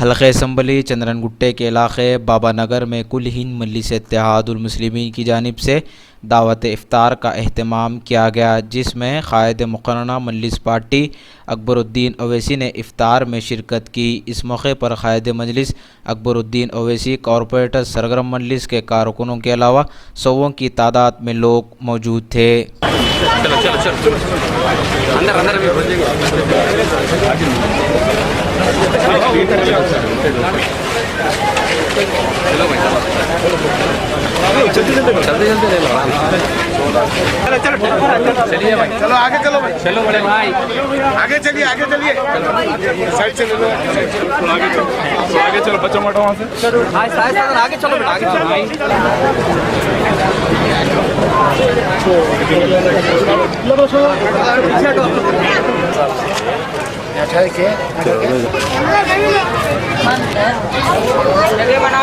हल्क़े assembly चंद्रनगुट्टे के इलाक़े बाबा नगर में कुल हिंद मजलिस इत्तेहादुल मुस्लिमीन की जानिब से दावत इफ्तार का एहतमाम किया गया, जिसमें क़ायद मुक़र्रना मजलिस पार्टी अकबरुद्दीन अवैसी ने इफ्तार में शिरकत की। इस मौके पर क़ायद मजलिस अकबरुद्दीन अवैसी, कॉरपोरेटर सरगर्म मजलिस के कारकुनों के अलावा सौों की तादाद में लोग मौजूद थे। चलो चलो चलो अंदर अंदर चलो भाई जल्दी जल्दी जल्दी जल्दी ले लो चलो चलो चलिए भाई, चलो आगे चलो भाई, चलो बड़े भाई आगे चलिए साइड से ले लो, आगे चलो बच्चों मटो वहाँ से आगे चलो बेटा, आगे चलो भाई। चलिए बना